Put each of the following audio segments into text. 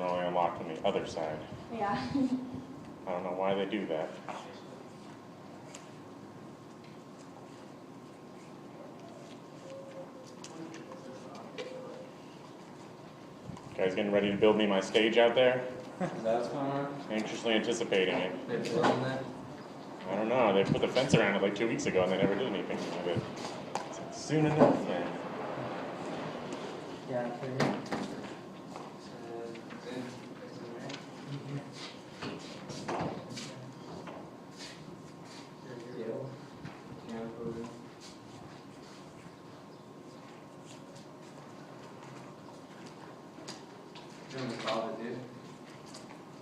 only unlocked on the other side. Yeah. I don't know why they do that. Guys getting ready to build me my stage out there? Is that what's going on? Anxiously anticipating it. They're building that? I don't know. They put the fence around it like 2 weeks ago and they never did anything with it. It's like, soon enough, yeah. Yeah, I figured.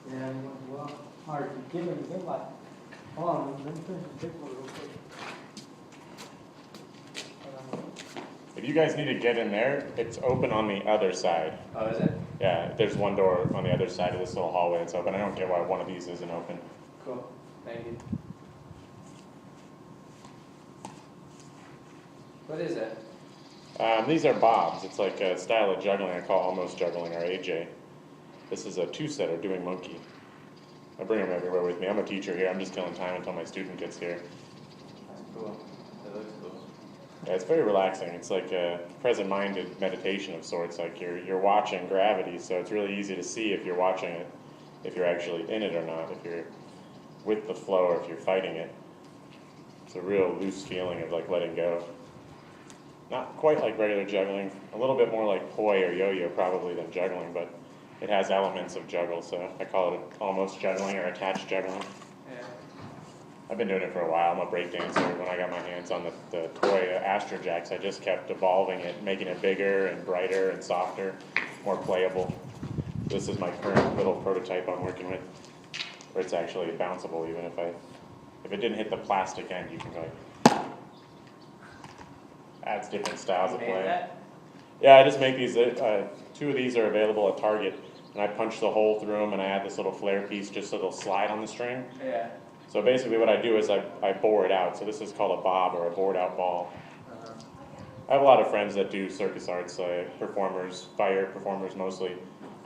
Yeah, well, hard to give him a good life. Hold on, let me finish the big one real quick. If you guys need to get in there, it's open on the other side. Oh, is it? Yeah, there's one door on the other side of this little hallway that's open. I don't get why one of these isn't open. Cool, thank you. What is it? These are bobs. It's like a style of juggling I call almost juggling, or AJ. This is a two-setter doing monkey. I bring them everywhere with me. I'm a teacher here. I'm just killing time until my student gets here. That's cool. That looks cool. Yeah, it's very relaxing. It's like a present-minded meditation of sorts. Like you're watching gravity, so it's really easy to see if you're watching it, if you're actually in it or not, if you're with the flow or if you're fighting it. It's a real loose feeling of like letting go. Not quite like regular juggling, a little bit more like poi or yo-yo probably than juggling, but it has elements of juggle, so I call it almost juggling or attached juggling. Yeah. I've been doing it for a while. I'm a break dancer. When I got my hands on the toy Astro Jacks, I just kept evolving it, making it bigger and brighter and softer, more playable. This is my current little prototype I'm working with, where it's actually bounceable even if it didn't hit the plastic end, you can go like, adds different styles of play. That? Yeah, I just make these, two of these are available at Target, and I punch the hole through them and I add this little flare piece just so they'll slide on the string. Yeah. So basically what I do is I bore it out. So this is called a bob or a bored out ball. I have a lot of friends that do circus arts, performers, fire performers mostly,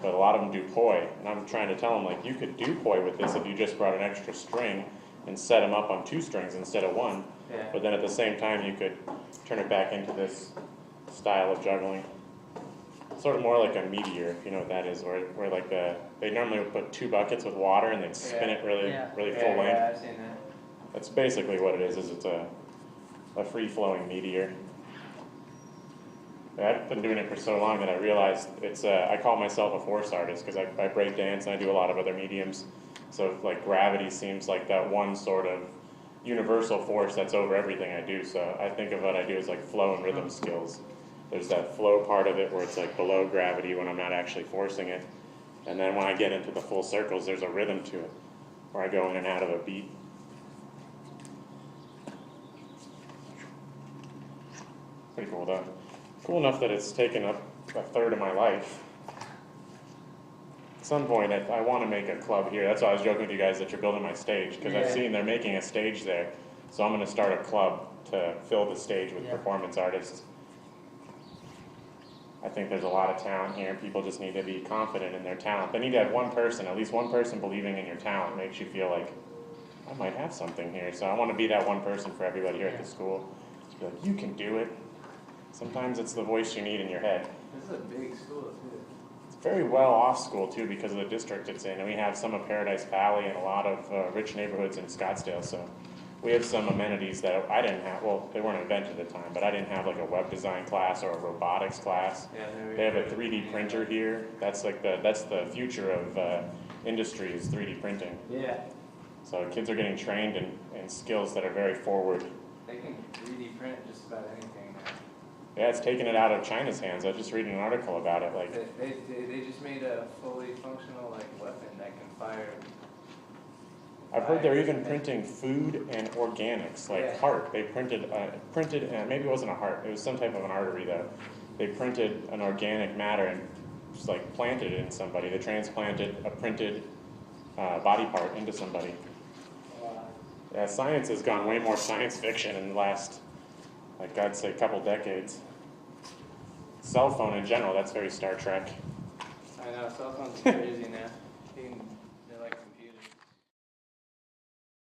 but a lot of them do poi. And I'm trying to tell them, like, you could do poi with this if you just brought an extra string and set them up on 2 strings instead of 1. Yeah. But then at the same time you could turn it back into this style of juggling. Sort of more like a meteor, if you know what that is, where like they normally would put 2 buckets with water and they'd spin it really full length. Yeah, I've seen that. That's basically what it is it's a free-flowing meteor. I've been doing it for so long that I realized I call myself a force artist because I break dance and I do a lot of other mediums. So like gravity seems like that one sort of universal force that's over everything I do. So I think of what I do as like flow and rhythm skills. There's that flow part of it where it's like below gravity when I'm not actually forcing it. And then when I get into the full circles, there's a rhythm to it where I go in and out of a beat. Pretty cool though. Cool enough that it's taken up a third of my life. At some point, I want to make a club here. That's why I was joking with you guys that you're building my stage, because I've seen they're making a stage there. So I'm going to start a club to fill the stage with performance artists. I think there's a lot of talent here. People just need to be confident in their talent. They need to have one person, at least one person believing in your talent makes you feel like, I might have something here. So I want to be that one person for everybody here at the school. Just be like, you can do it. Sometimes it's the voice you need in your head. This is a big school, too. It's very well off school, too, because of the district it's in. And we have some of Paradise Valley and a lot of rich neighborhoods in Scottsdale. So we have some amenities that I didn't have. Well, they weren't invented at the time, but I didn't have like a web design class or a robotics class. Yeah, they have a 3D printer here. That's like that's the future of industry is 3D printing. Yeah. So kids are getting trained in skills that are very forward. They can 3D print just about anything now. Yeah, it's taking it out of China's hands. I was just reading an article about it. Like they just made a fully functional like weapon that can fire. I've heard they're even printing food and organics, like heart. They printed maybe it wasn't a heart. It was some type of an artery though. They printed an organic matter and just like planted it in somebody. They transplanted a printed body part into somebody. Wow. Yeah, science has gone way more science fiction in the last, like I'd say, couple decades. Cell phone in general, that's very Star Trek. I know, cell phones are crazy now.